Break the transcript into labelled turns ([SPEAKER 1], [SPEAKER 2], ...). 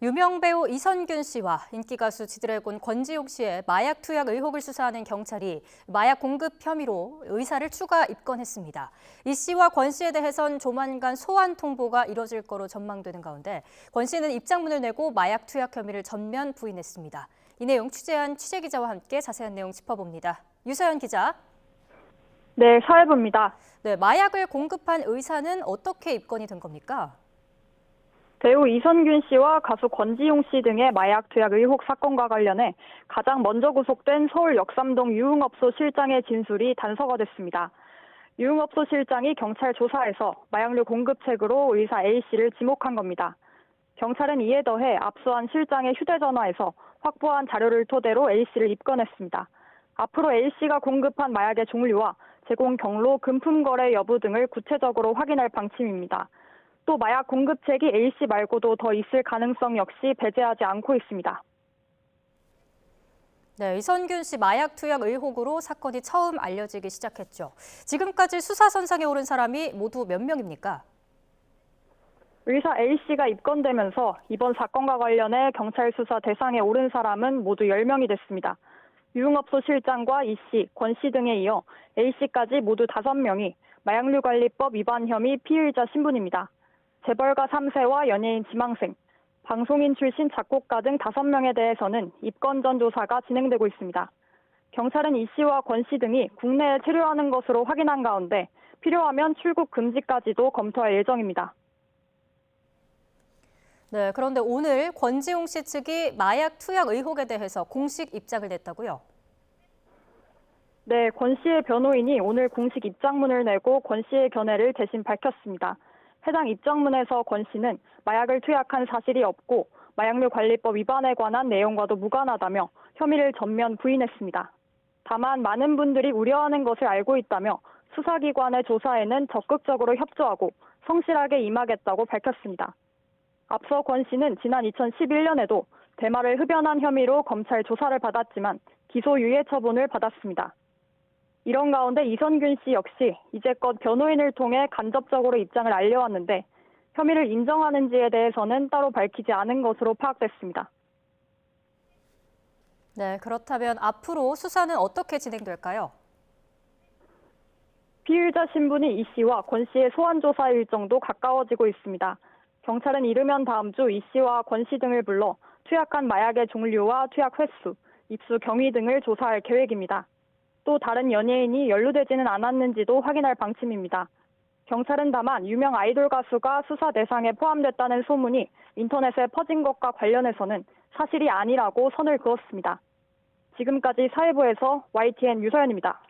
[SPEAKER 1] 유명 배우 이선균 씨와 인기 가수 지드래곤 권지용 씨의 마약 투약 의혹을 수사하는 경찰이 마약 공급 혐의로 의사를 추가 입건했습니다. 이 씨와 권 씨에 대해선 조만간 소환 통보가 이뤄질 거로 전망되는 가운데 권 씨는 입장문을 내고 마약 투약 혐의를 전면 부인했습니다. 이 내용 취재한 취재기자와 함께 자세한 내용 짚어봅니다. 유서연 기자.
[SPEAKER 2] 네, 사회부입니다.
[SPEAKER 1] 네, 마약을 공급한 의사는 어떻게 입건이 된 겁니까?
[SPEAKER 2] 배우 이선균 씨와 가수 권지용 씨 등의 마약 투약 의혹 사건과 관련해 가장 먼저 구속된 서울 역삼동 유흥업소 실장의 진술이 단서가 됐습니다. 유흥업소 실장이 경찰 조사에서 마약류 공급책으로 의사 A 씨를 지목한 겁니다. 경찰은 이에 더해 압수한 실장의 휴대전화에서 확보한 자료를 토대로 A 씨를 입건했습니다. 앞으로 A 씨가 공급한 마약의 종류와 제공 경로, 금품 거래 여부 등을 구체적으로 확인할 방침입니다. 또 마약 공급책이 A씨 말고도 더 있을 가능성 역시 배제하지 않고 있습니다.
[SPEAKER 1] 네, 이선균 씨 마약 투약 의혹으로 사건이 처음 알려지기 시작했죠. 지금까지 수사 선상에 오른 사람이 모두 몇 명입니까?
[SPEAKER 2] 의사 A씨가 입건되면서 이번 사건과 관련해 경찰 수사 대상에 오른 사람은 모두 10명이 됐습니다. 유흥업소 실장과 E씨, 권씨 등에 이어 A씨까지 모두 5명이 마약류관리법 위반 혐의 피의자 신분입니다. 재벌가 3세와 연예인 지망생, 방송인 출신 작곡가 등 5명에 대해서는 입건 전 조사가 진행되고 있습니다. 경찰은 이 씨와 권 씨 등이 국내에 체류하는 것으로 확인한 가운데 필요하면 출국 금지까지도 검토할 예정입니다.
[SPEAKER 1] 네, 그런데 오늘 권지용 씨 측이 마약 투약 의혹에 대해서 공식 입장을 냈다고요?
[SPEAKER 2] 네, 권 씨의 변호인이 오늘 공식 입장문을 내고 권 씨의 견해를 대신 밝혔습니다. 해당 입장문에서 권 씨는 마약을 투약한 사실이 없고 마약류 관리법 위반에 관한 내용과도 무관하다며 혐의를 전면 부인했습니다. 다만 많은 분들이 우려하는 것을 알고 있다며 수사기관의 조사에는 적극적으로 협조하고 성실하게 임하겠다고 밝혔습니다. 앞서 권 씨는 지난 2011년에도 대마를 흡연한 혐의로 검찰 조사를 받았지만 기소유예 처분을 받았습니다. 이런 가운데 이선균 씨 역시 이제껏 변호인을 통해 간접적으로 입장을 알려왔는데 혐의를 인정하는지에 대해서는 따로 밝히지 않은 것으로 파악됐습니다.
[SPEAKER 1] 네, 그렇다면 앞으로 수사는 어떻게 진행될까요?
[SPEAKER 2] 피의자 신분이 이 씨와 권 씨의 소환 조사 일정도 가까워지고 있습니다. 경찰은 이르면 다음 주 이 씨와 권 씨 등을 불러 투약한 마약의 종류와 투약 횟수, 입수 경위 등을 조사할 계획입니다. 또 다른 연예인이 연루되지는 않았는지도 확인할 방침입니다. 경찰은 다만 유명 아이돌 가수가 수사 대상에 포함됐다는 소문이 인터넷에 퍼진 것과 관련해서는 사실이 아니라고 선을 그었습니다. 지금까지 사회부에서 YTN 유서연입니다.